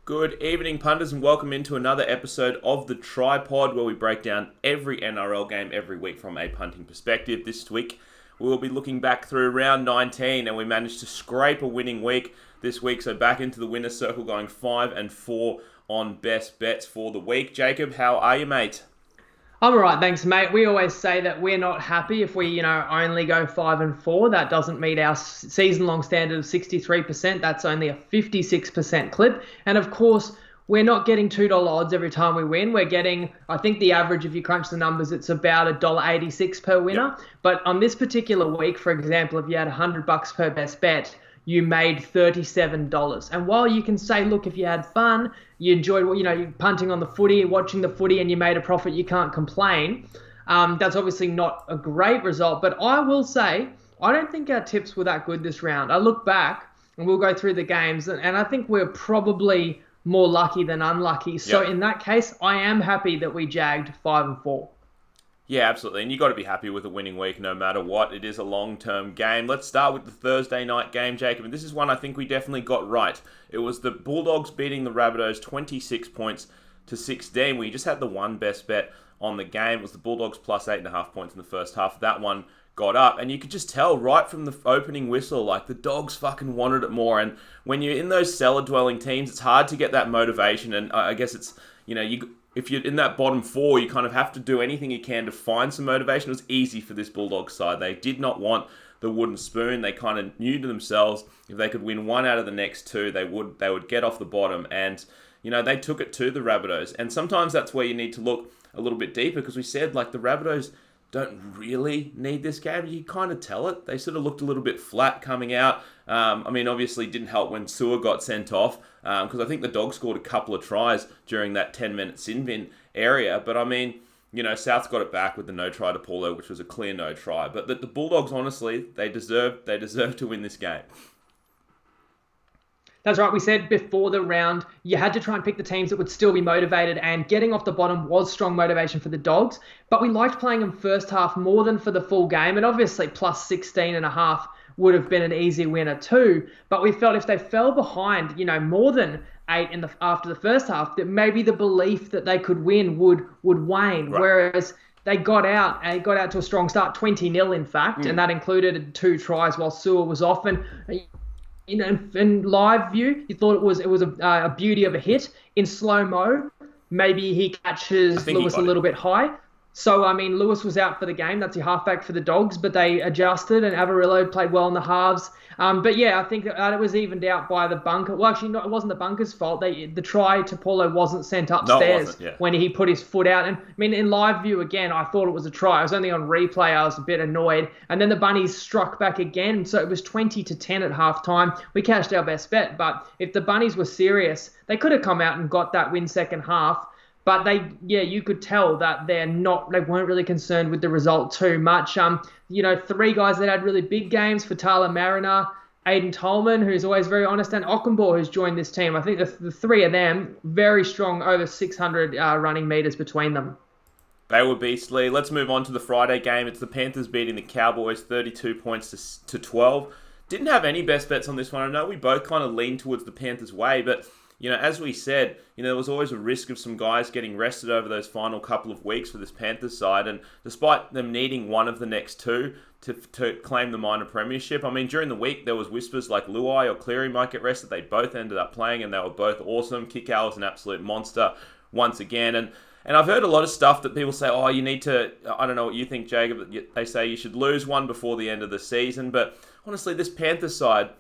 Good evening, punters, and welcome into another episode of the Tripod, where we break down every NRL game every week from a punting perspective. This week, we will be looking back through round 19, and we managed to scrape a winning week this week, so back into the winner's circle, going 5-4 on best bets for the week. Jacob, how are you, mate? I'm all right, thanks, mate. We always say that we're not happy if we, only go 5-4. That doesn't meet our season-long standard of 63%. That's only a 56% clip. And of course, we're not getting $2 odds every time we win. We're getting, I think the average, if you crunch the numbers, it's about $1.86 per winner. Yep. But on this particular week, for example, if you had $100 per best bet, you made $37. And while you can say, look, if you had fun, you enjoyed, you're punting on the footy, watching the footy, and you made a profit, you can't complain. That's obviously not a great result. But I will say, I don't think our tips were that good this round. I look back, and we'll go through the games, and I think we're probably more lucky than unlucky. So in that case, I am happy that we jagged 5-4. Yeah, absolutely. And you've got to be happy with a winning week no matter what. It is a long-term game. Let's start with the Thursday night game, Jacob. And this is one I think we definitely got right. It was the Bulldogs beating the Rabbitohs 26 points to 16. We just had the one best bet on the game. It was the Bulldogs plus 8.5 points in the first half. That one got up. And you could just tell right from the opening whistle, like the Dogs fucking wanted it more. And when you're in those cellar-dwelling teams, it's hard to get that motivation. And I guess it's, if you're in that bottom four, you kind of have to do anything you can to find some motivation. It was easy for this Bulldogs side. They did not want the wooden spoon. They kind of knew to themselves if they could win one out of the next two, they would get off the bottom. And, they took it to the Rabbitohs. And sometimes that's where you need to look a little bit deeper, because we said, the Rabbitohs don't really need this game. You kind of tell it. They sort of looked a little bit flat coming out. Obviously didn't help when Sewer got sent off, because I think the Dogs scored a couple of tries during that 10-minute sin bin area. But South's got it back with the no try to Paulo, which was a clear no try. But the Bulldogs, honestly, they deserve to win this game. That's right. We said before the round, you had to try and pick the teams that would still be motivated, and getting off the bottom was strong motivation for the Dogs. But we liked playing them first half more than for the full game. And obviously plus 16.5 would have been an easy winner too. But we felt if they fell behind, more than 8 after the first half, that maybe the belief that they could win would wane. Right. Whereas they got out to a strong start, 20-0 in fact, and that included 2 tries while Sewer was off. And in live view, you thought it was a beauty of a hit. In slow-mo, maybe he catches Lewis a little bit high. So, Lewis was out for the game. That's your halfback for the Dogs, but they adjusted, and Averillo played well in the halves. But yeah, I think it was evened out by the bunker. Well, actually, no, it wasn't the bunker's fault. The try to Paulo wasn't sent upstairs when he put his foot out. And in live view again, I thought it was a try. I was only on replay. I was a bit annoyed. And then the Bunnies struck back again. So it was 20-10 at halftime. We cashed our best bet. But if the Bunnies were serious, they could have come out and got that win second half. But you could tell that they weren't really concerned with the result too much. 3 guys that had really big games for Tala Mariner, Aiden Tolman, who's always very honest, and Ockenbaugh, who's joined this team. I think the 3 of them, very strong, over 600 running meters between them. They were beastly. Let's move on to the Friday game. It's the Panthers beating the Cowboys 32 points to 12. Didn't have any best bets on this one. I know we both kind of leaned towards the Panthers' way, but as we said, there was always a risk of some guys getting rested over those final couple of weeks for this Panthers side. And despite them needing one of the next 2 to claim the minor premiership, during the week, there was whispers like Luai or Cleary might get rested. They both ended up playing, and they were both awesome. Kikau was an absolute monster once again. And I've heard a lot of stuff that people say, you need to, I don't know what you think, Jacob, but they say you should lose one before the end of the season. But honestly, this Panthers side,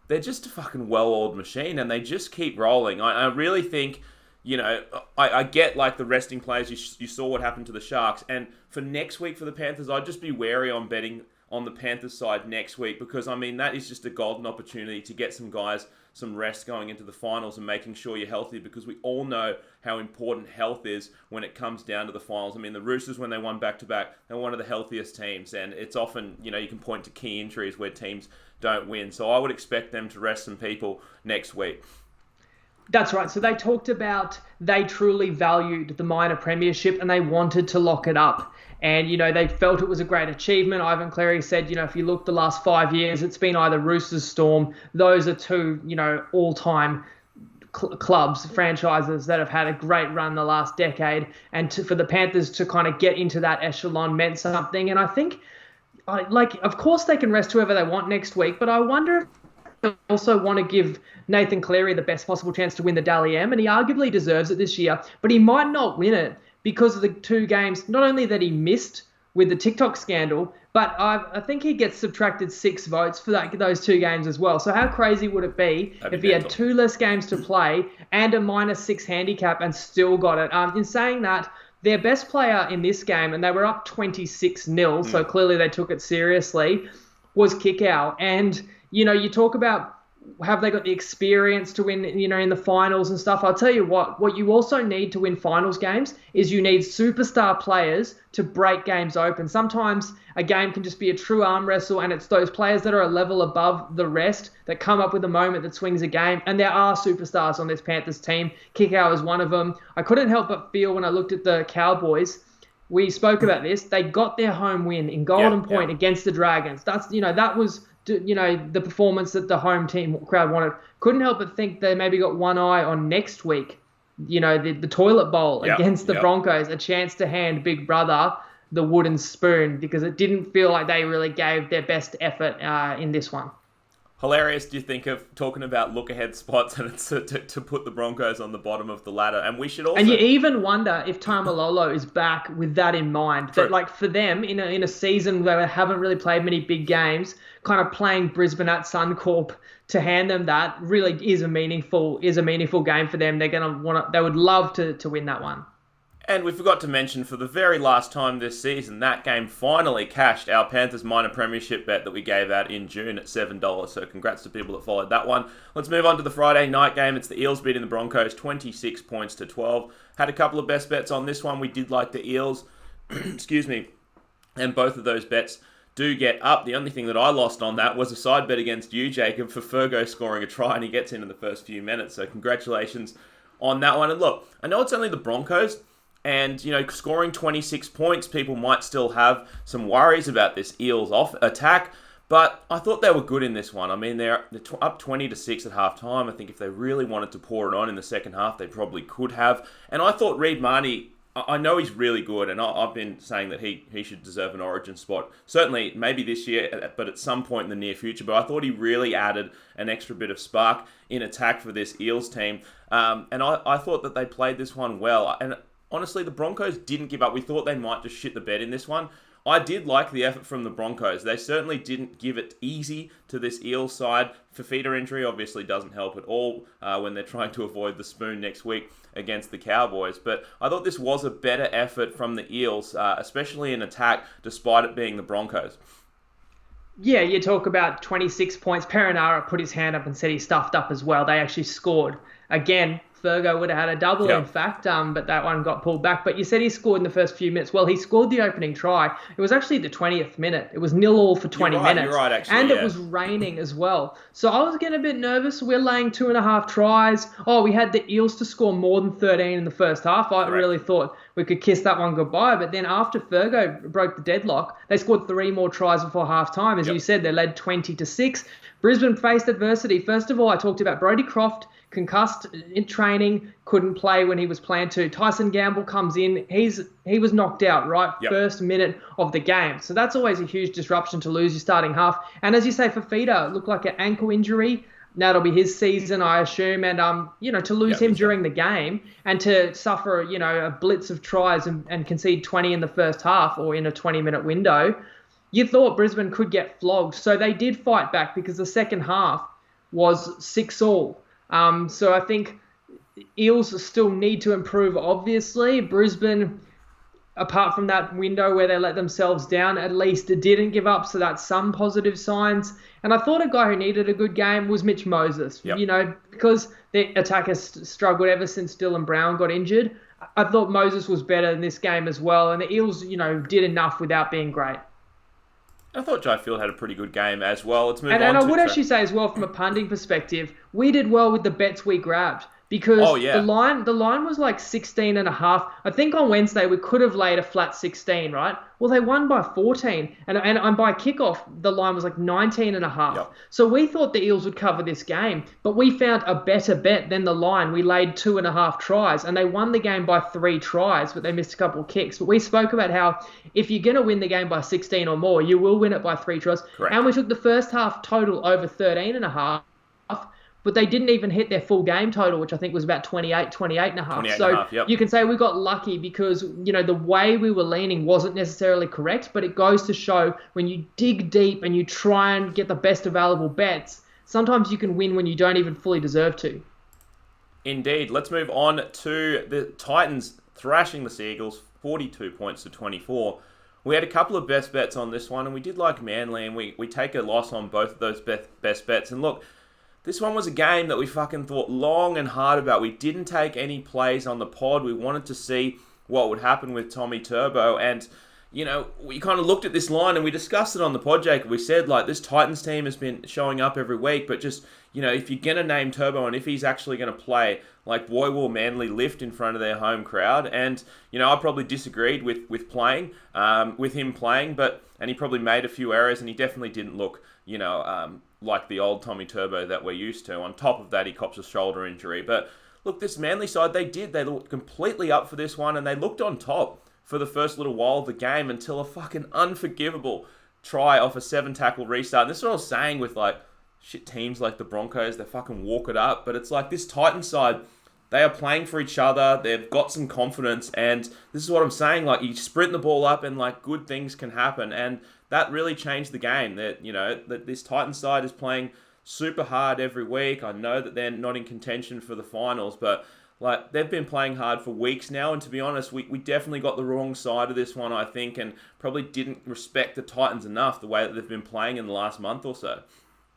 they're just a fucking well-oiled machine, and they just keep rolling. I really think, I get the resting players. You saw what happened to the Sharks. And for next week for the Panthers, I'd just be wary on betting on the Panthers side next week, because, that is just a golden opportunity to get some guys some rest going into the finals and making sure you're healthy, because we all know how important health is when it comes down to the finals. The Roosters, when they won back-to-back, they're one of the healthiest teams, and it's often, you can point to key injuries where teams don't win. So I would expect them to rest some people next week. That's right. So they talked about they truly valued the minor premiership and they wanted to lock it up. And, they felt it was a great achievement. Ivan Cleary said, if you look the last 5 years, it's been either Roosters, Storm. Those are 2, all-time clubs, franchises that have had a great run the last decade, and for the Panthers to kind of get into that echelon meant something. And I think, of course they can rest whoever they want next week, but I wonder if they also want to give Nathan Cleary the best possible chance to win the Dally M, and he arguably deserves it this year, but he might not win it because of the 2 games, not only that he missed with the TikTok scandal, but I think he gets subtracted 6 votes for those 2 games as well. So how crazy would it be if he had 2 less games to play and a -6 handicap and still got it? In saying that, their best player in this game, and they were up 26-0, so clearly they took it seriously, was Kickow. And, you talk about have they got the experience to win, in the finals and stuff. I'll tell you what you also need to win finals games is you need superstar players to break games open. Sometimes a game can just be a true arm wrestle, and it's those players that are a level above the rest that come up with a moment that swings a game. And there are superstars on this Panthers team. Kickow is one of them. I couldn't help but feel when I looked at the Cowboys, we spoke about this, they got their home win in Golden Point against the Dragons. That's, that was, the performance that the home team crowd wanted. Couldn't help but think they maybe got one eye on next week, the toilet bowl against the Broncos, a chance to hand Big Brother the wooden spoon, because it didn't feel like they really gave their best effort in this one. Hilarious, do you think, of talking about look-ahead spots and it's to put the Broncos on the bottom of the ladder? And we should also... And you even wonder if Taumalolo is back with that in mind. True. That, for them, in a season where they haven't really played many big games, kind of playing Brisbane at Suncorp to hand them that really is a meaningful game for them. They're they would love to win that one. And we forgot to mention, for the very last time this season, that game finally cashed our Panthers Minor Premiership bet that we gave out in June at $7. So congrats to people that followed that one. Let's move on to the Friday night game. It's the Eels beating the Broncos 26 points to 12. Had a couple of best bets on this one. We did like the Eels. Excuse me. And both of those bets do get up. The only thing that I lost on that was a side bet against you, Jacob, for Fergo scoring a try, and he gets in the first few minutes. So congratulations on that one. And look, I know it's only the Broncos, and, scoring 26 points, people might still have some worries about this Eels off attack, but I thought they were good in this one. I mean, they're up 20-6 at halftime. I think if they really wanted to pour it on in the second half, they probably could have. And I thought Reid Marnie, I know he's really good, and I've been saying that he should deserve an Origin spot. Certainly, maybe this year, but at some point in the near future. But I thought he really added an extra bit of spark in attack for this Eels team. And I thought that they played this one well. And honestly, the Broncos didn't give up. We thought they might just shit the bed in this one. I did like the effort from the Broncos. They certainly didn't give it easy to this Eels side. Fafita injury obviously doesn't help at all when they're trying to avoid the spoon next week against the Cowboys. But I thought this was a better effort from the Eels, especially in attack, despite it being the Broncos. Yeah, you talk about 26 points. Perinara put his hand up and said he stuffed up as well. They actually scored. Again, Fergo would have had a double, in fact, but that one got pulled back. But you said he scored in the first few minutes. Well, he scored the opening try. It was actually the 20th minute. It was 0-0 for 20 minutes. You're right, actually. And it was raining as well. So I was getting a bit nervous. We're laying 2.5 tries. We had the Eels to score more than 13 in the first half. I really thought we could kiss that one goodbye. But then after Fergo broke the deadlock, they scored 3 more tries before halftime. As you said, they led 20-6. Brisbane faced adversity. First of all, I talked about Brodie Croft, concussed in training, couldn't play when he was planned to. Tyson Gamble comes in. He was knocked out first minute of the game. So that's always a huge disruption to lose your starting half. And as you say, Fafita looked like an ankle injury. Now it'll be his season, I assume. And, to lose him during the game and to suffer, a blitz of tries and concede 20 in the first half or in a 20-minute window, you thought Brisbane could get flogged. So they did fight back because the second half was 6-all. So I think Eels still need to improve, obviously. Brisbane, apart from that window where they let themselves down, at least didn't give up, so that's some positive signs. And I thought a guy who needed a good game was Mitch Moses. Because the attack has struggled ever since Dylan Brown got injured. I thought Moses was better in this game as well, and the Eels, did enough without being great. I thought Jai Field had a pretty good game as well. Let's move on. And I would actually say as well, from a punting perspective, we did well with the bets we grabbed because Oh, yeah. the line was like 16 and a half. I think on Wednesday we could have laid a flat 16, right? Well, they won by 14, and by kickoff the line was like 19 and a half. Yep. So we thought the Eels would cover this game, but we found a better bet than the line. We laid 2.5 tries, and they won the game by 3 tries, but they missed a couple of kicks. But we spoke about how if you're going to win the game by 16 or more, you will win it by 3 tries. Correct. And we took the first half total over 13 and a half. But they didn't even hit their full game total, which I think was about 28 and a half. 28 So and a half, yep. you can say we got lucky because, the way we were leaning wasn't necessarily correct, but it goes to show when you dig deep and you try and get the best available bets, sometimes you can win when you don't even fully deserve to. Indeed. Let's move on to the Titans thrashing the Seagulls, 42 points to 24. We had a couple of best bets on this one, and we did like Manly, and we take a loss on both of those best bets. And look, this one was a game that we fucking thought long and hard about. We didn't take any plays on the pod. We wanted to see what would happen with Tommy Turbo. And, we kind of looked at this line and we discussed it on the pod, Jacob. We said, this Titans team has been showing up every week. But just, if you're going to name Turbo and if he's actually going to play, boy, will Manly lift in front of their home crowd. And, I probably disagreed with him playing. And he probably made a few errors and he definitely didn't look, like the old Tommy Turbo that we're used to. On top of that, he cops a shoulder injury. But look, this Manly side, they looked completely up for this one, and they looked on top for the first little while of the game until a fucking unforgivable try off a 7-tackle restart. And this is what I was saying with, shit teams like the Broncos, they fucking walk it up. But it's like this Titans side, they are playing for each other. They've got some confidence, and this is what I'm saying. You sprint the ball up, and good things can happen. And that really changed the game. That this Titans side is playing super hard every week. I know that they're not in contention for the finals, but they've been playing hard for weeks now. And to be honest, we definitely got the wrong side of this one, I think, and probably didn't respect the Titans enough the way that they've been playing in the last month or so.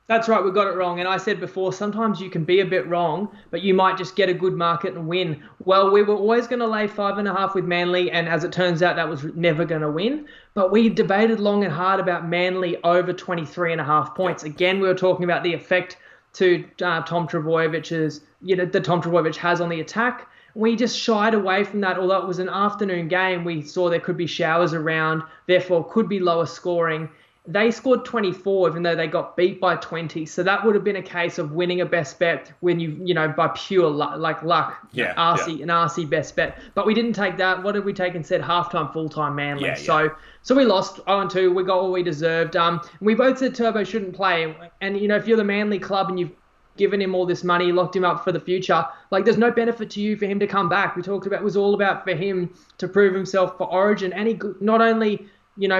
That's right, we got it wrong. And I said before, sometimes you can be a bit wrong, but you might just get a good market and win. Well, we were always going to lay 5.5 with Manly, and as it turns out, that was never going to win. But we debated long and hard about Manly over 23.5 points. Again, we were talking about the effect to Tom Trbojevich's, that Tom Trbojevic has on the attack. We just shied away from that. Although it was an afternoon game, we saw there could be showers around, therefore could be lower scoring. They scored 24, even though they got beat by 20. So that would have been a case of winning a best bet when by pure luck, an RC best bet. But we didn't take that. What did we take instead? Halftime, full-time Manly. Yeah. So we lost 0-2. We got what we deserved. We both said Turbo shouldn't play. And, if you're the Manly club and you've given him all this money, locked him up for the future, there's no benefit to you for him to come back. We talked about it was all about for him to prove himself for Origin. And he not only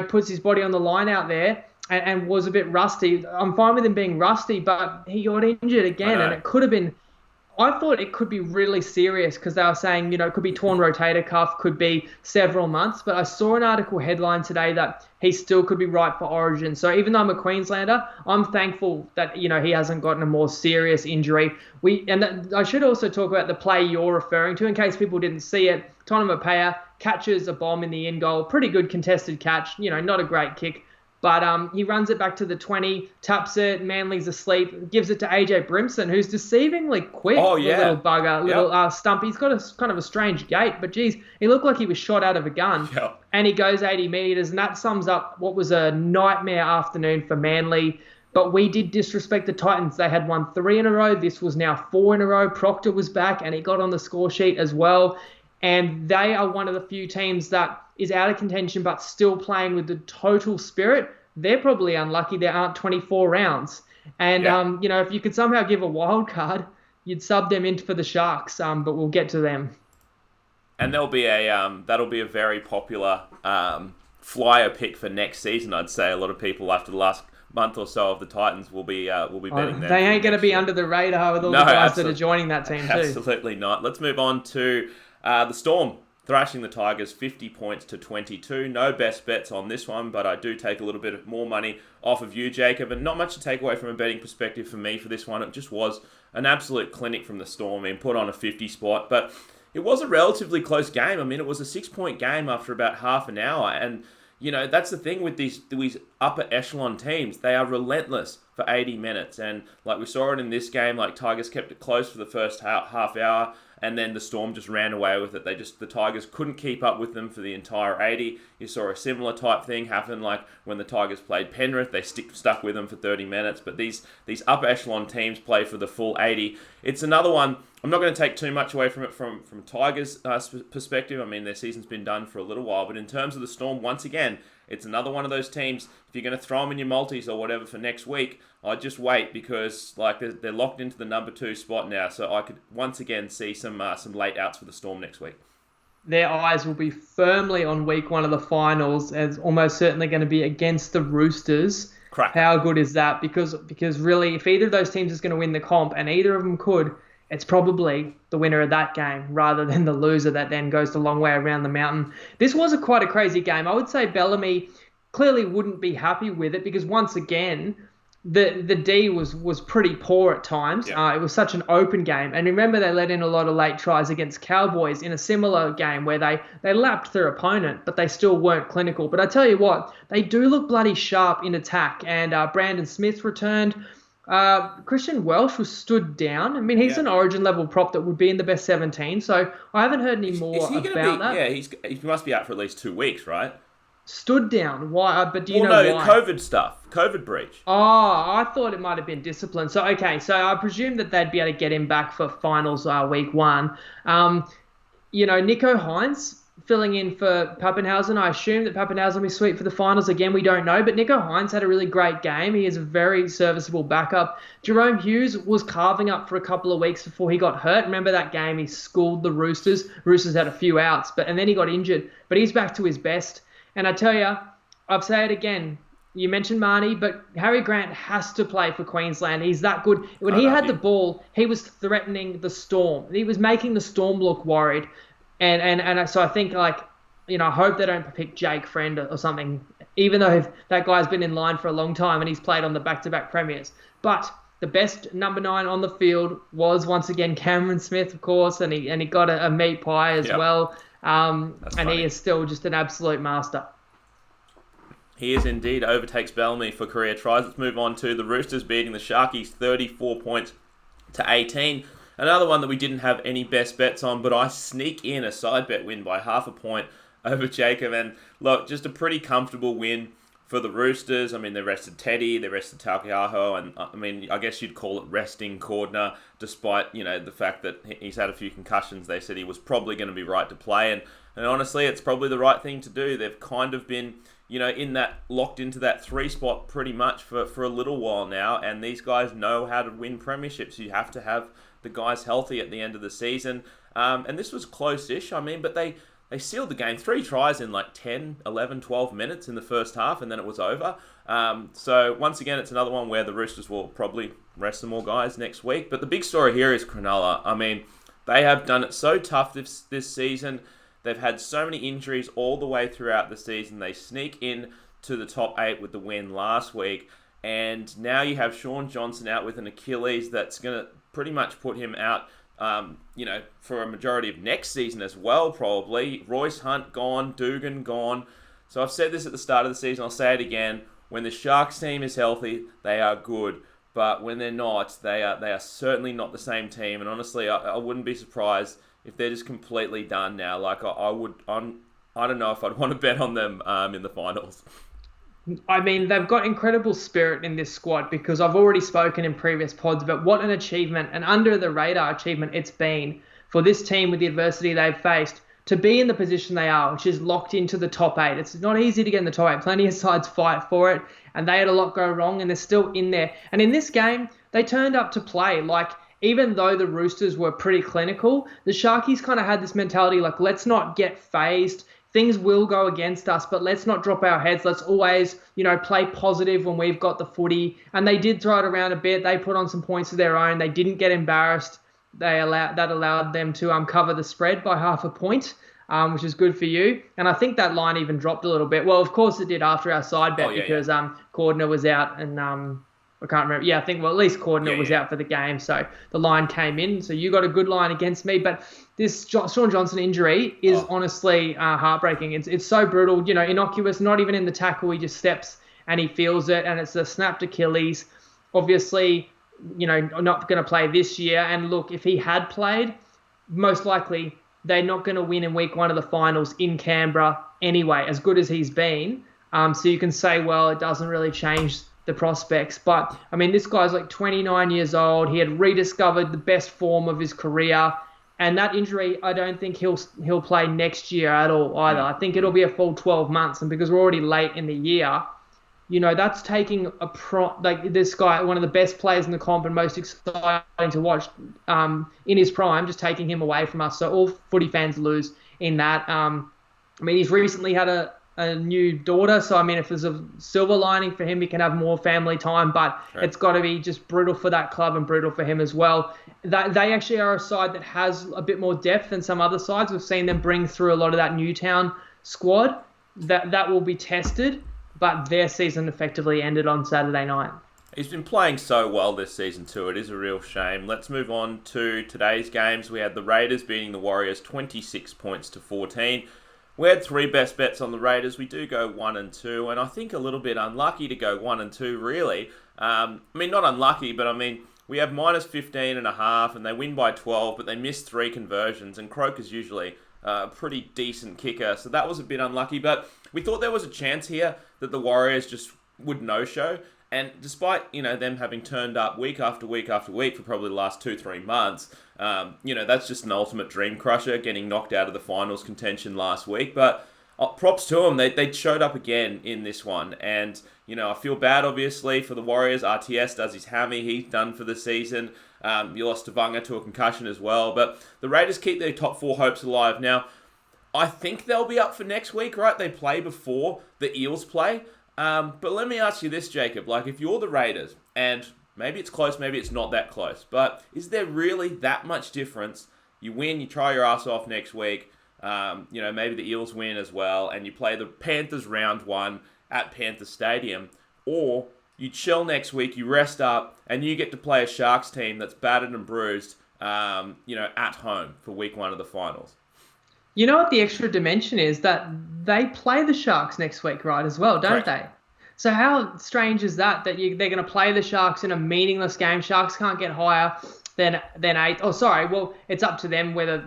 puts his body on the line out there and was a bit rusty. I'm fine with him being rusty, but he got injured again, and it could have been... I thought it could be really serious because they were saying, it could be torn rotator cuff, could be several months, but I saw an article headline today that he still could be right for Origin. So even though I'm a Queenslander, I'm thankful that, he hasn't gotten a more serious injury. I should also talk about the play you're referring to in case people didn't see it. Tonu Mapea catches a bomb in the end goal. Pretty good contested catch. Not a great kick. But he runs it back to the 20, taps it, Manly's asleep, gives it to AJ Brimson, who's deceivingly quick. Oh, yeah. Little bugger, little stump. He's got a kind of a strange gait, but geez, he looked like he was shot out of a gun. Yep. And he goes 80 metres, and that sums up what was a nightmare afternoon for Manly. But we did disrespect the Titans. They had won 3 in a row. This was now 4 in a row. Proctor was back, and he got on the score sheet as well. And they are one of the few teams that is out of contention but still playing with the total spirit. They're probably unlucky there aren't 24 rounds. And, if you could somehow give a wild card, you'd sub them in for the Sharks, but we'll get to them. And that'll be a very popular flyer pick for next season, I'd say. A lot of people after the last month or so of the Titans will be betting them. They ain't going to be under the radar with all the guys that are joining that team too. Absolutely not. Let's move on to the Storm thrashing the Tigers 50 points to 22. No best bets on this one, but I do take a little bit more money off of you, Jacob, and not much to take away from a betting perspective for me for this one. It just was an absolute clinic from the Storm and put on a 50 spot, but it was a relatively close game. I mean, it was a 6-point game after about half an hour, and that's the thing with these upper echelon teams, they are relentless for 80 minutes. And like we saw it in this game, like Tigers kept it close for the first half hour, and then the Storm just ran away with it. The Tigers couldn't keep up with them for the entire 80. You saw a similar type thing happen like when the Tigers played Penrith. They stuck with them for 30 minutes. But these upper echelon teams play for the full 80. It's another one. I'm not going to take too much away from it from Tigers' perspective. I mean, their season's been done for a little while. But in terms of the Storm, once again, it's another one of those teams. If you're going to throw them in your multis or whatever for next week, I'd just wait because like they're locked into the number 2 spot now. So I could once again see some late outs for the Storm next week. Their eyes will be firmly on week 1 of the finals, as almost certainly going to be against the Roosters. Correct. How good is that? Because really, if either of those teams is going to win the comp, and either of them could, it's probably the winner of that game rather than the loser that then goes the long way around the mountain. This was quite a crazy game. I would say Bellamy clearly wouldn't be happy with it because once again, the D was pretty poor at times. Yeah. It was such an open game. And remember, they let in a lot of late tries against Cowboys in a similar game where they lapped their opponent, but they still weren't clinical. But I tell you what, they do look bloody sharp in attack. And Brandon Smith returned. Christian Welsh was stood down. I mean, he's an Origin level prop that would be in the best 17. So I haven't heard any more about that. Yeah, he must be out for at least 2 weeks, right? Stood down. Why? But do you know why? COVID stuff. COVID breach. Oh, I thought it might have been discipline. So, okay. So I presume that they'd be able to get him back for finals week 1. Nico Hines filling in for Pappenhausen. I assume that Pappenhausen will be sweet for the finals. Again, we don't know. But Nico Hines had a really great game. He is a very serviceable backup. Jerome Hughes was carving up for a couple of weeks before he got hurt. Remember that game? He schooled the Roosters. Roosters had a few outs, and then he got injured. But he's back to his best. And I tell you, I'll say it again. You mentioned Marnie, but Harry Grant has to play for Queensland. He's that good. When he had the ball, he was threatening the Storm. He was making the Storm look worried. And so I think, I hope they don't pick Jake Friend or something, even though that guy's been in line for a long time and he's played on the back-to-back premiers. But the best number 9 on the field was, once again, Cameron Smith, of course, and he got a meat pie as well. And funny. He is still just an absolute master. He is indeed. Overtakes Bellamy for career tries. Let's move on to the Roosters beating the Sharkies 34 points to 18. Another one that we didn't have any best bets on, but I sneak in a side bet win by 0.5 point over Jacob. And look, just a pretty comfortable win for the Roosters. I mean, they rested Teddy, they rested Taukeiaho, and I mean, I guess you'd call it resting Cordner, despite, the fact that he's had a few concussions. They said he was probably going to be right to play, and honestly, it's probably the right thing to do. They've kind of been, locked into that 3 spot pretty much for a little while now, and these guys know how to win premierships. You have to have the guys healthy at the end of the season, and this was close-ish, but they sealed the game. 3 tries in 10, 11, 12 minutes in the first half, and then it was over. So once again, it's another one where the Roosters will probably rest some more guys next week. But the big story here is Cronulla. I mean, they have done it so tough this season. They've had so many injuries all the way throughout the season. They sneak in to the top 8 with the win last week. And now you have Sean Johnson out with an Achilles that's going to pretty much put him out for a majority of next season as well, probably. Royce Hunt gone, Dugan gone. So I've said this at the start of the season, I'll say it again. When the Sharks team is healthy, they are good. But when they're not, they are certainly not the same team. And honestly, I wouldn't be surprised if they're just completely done now. I don't know if I'd want to bet on them in the finals. I mean, they've got incredible spirit in this squad because I've already spoken in previous pods about what an achievement, an under-the-radar achievement it's been for this team with the adversity they've faced to be in the position they are, which is locked into the top 8. It's not easy to get in the top 8. Plenty of sides fight for it, and they had a lot go wrong, and they're still in there. And in this game, they turned up to play. Even though the Roosters were pretty clinical, the Sharkies kind of had this mentality let's not get phased. Things will go against us, but let's not drop our heads. Let's always, play positive when we've got the footy. And they did throw it around a bit. They put on some points of their own. They didn't get embarrassed. That allowed them to cover the spread by 0.5 point, which is good for you. And I think that line even dropped a little bit. Well, of course it did after our side bet because Cordner was out and I can't remember. Yeah, I think, at least Cordner was out for the game. So the line came in. So you got a good line against me. But this Sean Johnson injury is honestly heartbreaking. It's so brutal, innocuous, not even in the tackle. He just steps and he feels it, and it's a snapped Achilles. Obviously, not going to play this year. And look, if he had played, most likely they're not going to win in week 1 of the finals in Canberra anyway, as good as he's been. So you can say, well, it doesn't really change the prospects. But, I mean, this guy's like 29 years old. He had rediscovered the best form of his career. And that injury, I don't think he'll play next year at all either. I think it'll be a full 12 months. And because we're already late in the year, that's taking this guy, one of the best players in the comp and most exciting to watch in his prime, just taking him away from us. So all footy fans lose in that. I mean, he's recently had a new daughter. So, I mean, if there's a silver lining for him, he can have more family time. But It's got to be just brutal for that club and brutal for him as well. They actually are a side that has a bit more depth than some other sides. We've seen them bring through a lot of that Newtown squad. That will be tested. But their season effectively ended on Saturday night. He's been playing so well this season too. It is a real shame. Let's move on to today's games. We had the Raiders beating the Warriors 26 points to 14. We had 3 best bets on the Raiders. We do go 1 and 2, and I think a little bit unlucky to go 1 and 2, really. I mean, not unlucky, but I mean, we have minus 15.5, and they win by 12, but they miss 3 conversions, and Croker's usually a pretty decent kicker, so that was a bit unlucky. But we thought there was a chance here that the Warriors just would no-show, and despite, them having turned up week after week after week for probably the last 2-3 months, that's just an ultimate dream crusher, getting knocked out of the finals contention last week. But props to them, they showed up again in this one. And, I feel bad, obviously, for the Warriors. RTS does his hammy. He's done for the season. You lost Tavanga to a concussion as well. But the Raiders keep their top 4 hopes alive. Now, I think they'll be up for next week, right? They play before the Eels play. But let me ask you this, Jacob. Like, if you're the Raiders, and maybe it's close, maybe it's not that close, but is there really that much difference? You win, you try your ass off next week, maybe the Eels win as well, and you play the Panthers round 1 at Panthers Stadium, or you chill next week, you rest up, and you get to play a Sharks team that's battered and bruised, at home for week 1 of the finals. You know what the extra dimension is? That they play the Sharks next week, right, as well, don't they? So how strange is that they're going to play the Sharks in a meaningless game? Sharks can't get higher than 8. Oh, sorry. Well, it's up to them whether,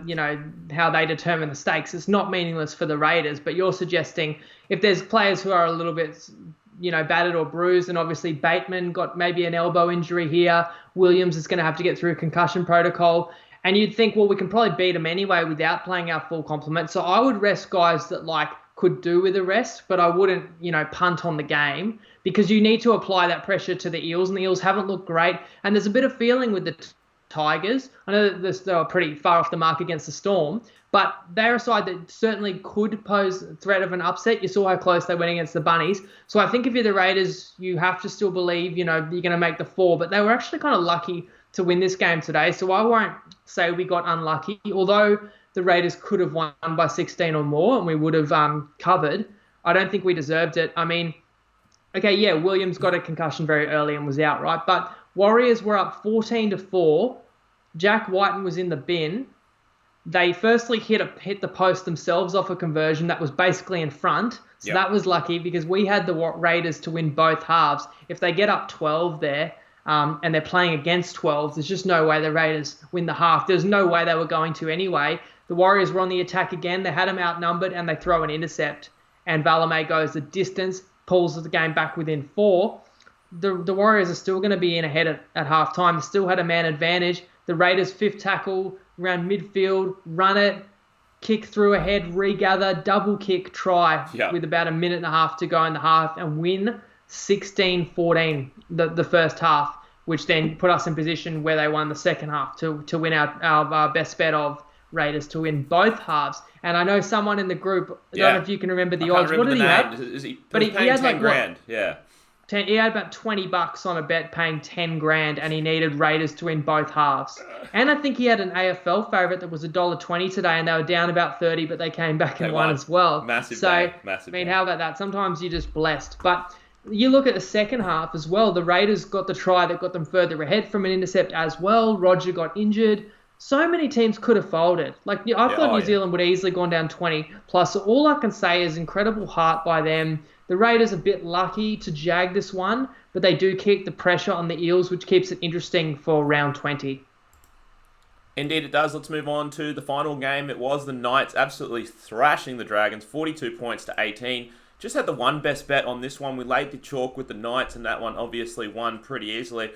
how they determine the stakes. It's not meaningless for the Raiders, but you're suggesting if there's players who are a little bit, battered or bruised, and obviously Bateman got maybe an elbow injury here. Williams is going to have to get through concussion protocol. And you'd think, well, we can probably beat them anyway without playing our full complement. So I would rest guys that could do with a rest, but I wouldn't, punt on the game, because you need to apply that pressure to the Eels, and the Eels haven't looked great. And there's a bit of feeling with the Tigers. I know that they were pretty far off the mark against the Storm, but they're a side that certainly could pose a threat of an upset. You saw how close they went against the Bunnies. So I think if you're the Raiders, you have to still believe, you're going to make the 4, but they were actually kind of lucky to win this game today. So I won't say we got unlucky, although the Raiders could have won by 16 or more and we would have covered. I don't think we deserved it. I mean, okay, yeah, Williams got a concussion very early and was out, right? But Warriors were up 14-4. Jack Whiten was in the bin. They firstly hit the post themselves off a conversion that was basically in front. So That was lucky, because we had the Raiders to win both halves. If they get up 12 there, and they're playing against 12, there's just no way the Raiders win the half. There's no way they were going to anyway. The Warriors were on the attack again. They had them outnumbered, and they throw an intercept. And Valame goes the distance, pulls the game back within 4. The Warriors are still going to be in ahead at halftime. They still had a man advantage. The Raiders' 5th tackle around midfield, run it, kick through ahead, regather, double kick, try with about a minute and a half to go in the half, and win 16-14 the first half, which then put us in position where they won the second half to win our best bet of Raiders to win both halves. And I know someone in the group, I don't know if you can remember the odds. What did he have? He had 10 grand. Yeah. He had about $20 on a bet paying $10,000, and he needed Raiders to win both halves. And I think he had an AFL favourite that was $1.20 today, and they were down about 30, but they came back and won as well. Massive. How about that? Sometimes you're just blessed. But you look at the second half as well. The Raiders got the try that got them further ahead from an intercept as well. Roger got injured. so many teams could have folded. Like, I thought New Zealand would have easily gone down 20 plus. So all I can say is incredible heart by them. The Raiders a bit lucky to jag this one, but they do keep the pressure on the Eels, which keeps it interesting for round 20. Indeed it does. Let's move on to the final game. It was the Knights absolutely thrashing the Dragons, 42 points to 18. Just had the one best bet on this one. We laid the chalk with the Knights, and that one obviously won pretty easily.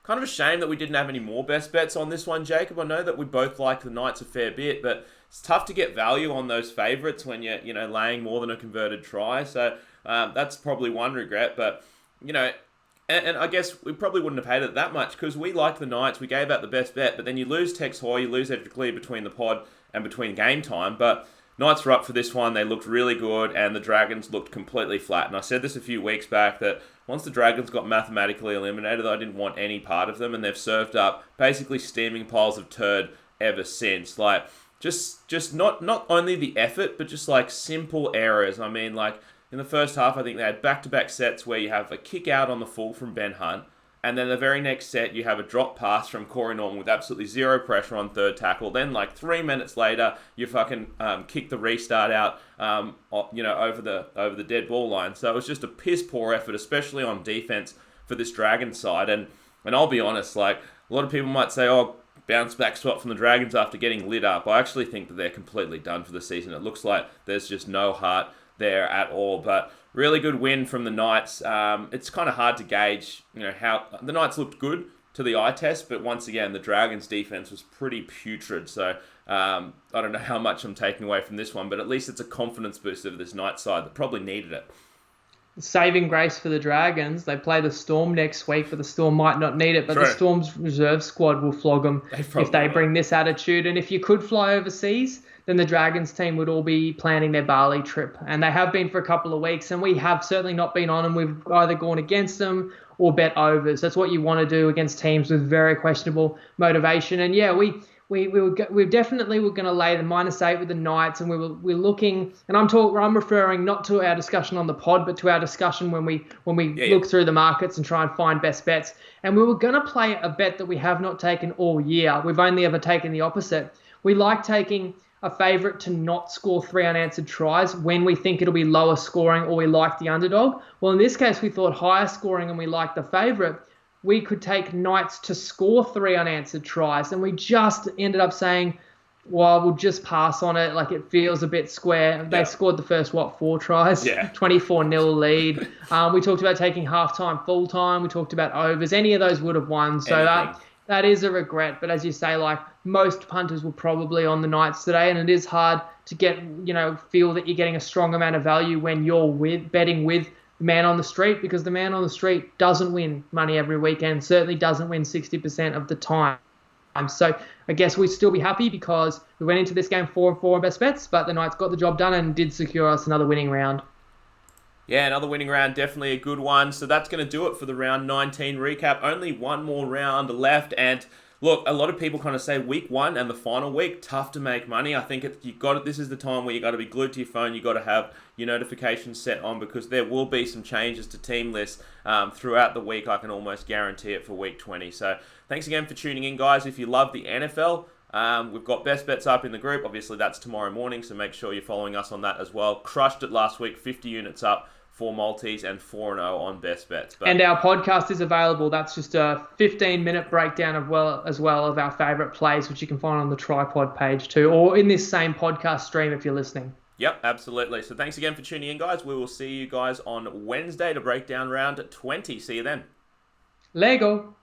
Kind of a shame that we didn't have any more best bets on this one, Jacob. I know that we both like the Knights a fair bit, but it's tough to get value on those favourites when you're, laying more than a converted try. So that's probably one regret. But, and I guess we probably wouldn't have hated it that much because we like the Knights. We gave out the best bet, but then you lose Tex Hoy, you lose Edric Lee between the pod and between game time. But Knights were up for this one. They looked really good, and the Dragons looked completely flat. And I said this a few weeks back that once the Dragons got mathematically eliminated, I didn't want any part of them, and they've served up basically steaming piles of turd ever since. Like, just not only the effort, but just like simple errors. I mean, like in the first half, I think they had back-to-back sets where you have a kick out on the full from Ben Hunt, and then the very next set, you have a drop pass from Corey Norman with absolutely zero pressure on third tackle. Then, like 3 minutes later, you fucking kick the restart out, over the dead ball line. So it was just a piss poor effort, especially on defense for this Dragons side. And I'll be honest, like a lot of people might say, oh, bounce back spot from the Dragons after getting lit up. I actually think that they're completely done for the season. It looks like there's just no heart there at all. But really good win from the Knights. It's kind of hard to gauge, how the Knights looked good to the eye test, but once again, the Dragons' defense was pretty putrid. So I don't know how much I'm taking away from this one, but at least it's a confidence booster for this Knights side that probably needed it. Saving grace for the Dragons. They play the Storm next week, but the Storm might not need it. But the Storm's reserve squad will flog them if they bring this attitude. And if you could fly overseas, then the Dragons team would all be planning their Bali trip. And they have been for a couple of weeks, and we have certainly not been on them. We've either gone against them or bet overs. That's what you want to do against teams with very questionable motivation. And yeah, we definitely were going to lay the -8 with the Knights, and we're looking. And I'm referring not to our discussion on the pod, but to our discussion when we look through the markets and try and find best bets. And we were going to play a bet that we have not taken all year. We've only ever taken the opposite. We like taking a favourite to not score 3 unanswered tries when we think it'll be lower scoring or we like the underdog. Well, in this case, we thought higher scoring and we like the favourite. We could take Knights to score 3 unanswered tries, and we just ended up saying, well, we'll just pass on it. Like, it feels a bit square. They scored the first, 4 tries? 24-0 lead. We talked about taking half-time, full-time. We talked about overs. Any of those would have won. So that is a regret. But as you say, like, most punters were probably on the Knights today, and it is hard to get, feel that you're getting a strong amount of value when you're betting with the man on the street, because the man on the street doesn't win money every weekend, certainly doesn't win 60% of the time. So I guess we'd still be happy because we went into this game 4-4 on best bets, but the Knights got the job done and did secure us another winning round. Yeah, another winning round, definitely a good one. So that's going to do it for the round 19 recap. Only one more round left, and look, a lot of people kind of say week 1 and the final week, tough to make money. I think this is the time where you got to be glued to your phone. You got to have your notifications set on because there will be some changes to team lists throughout the week. I can almost guarantee it for week 20. So thanks again for tuning in, guys. If you love the NFL, we've got best bets up in the group. Obviously, that's tomorrow morning, so make sure you're following us on that as well. Crushed it last week, 50 units up. 4 multis and 4-0 on best bets. And our podcast is available. That's just a 15-minute breakdown of our favourite plays, which you can find on the Tripod page too, or in this same podcast stream if you're listening. Yep, absolutely. So thanks again for tuning in, guys. We will see you guys on Wednesday to break down round 20. See you then. Lego.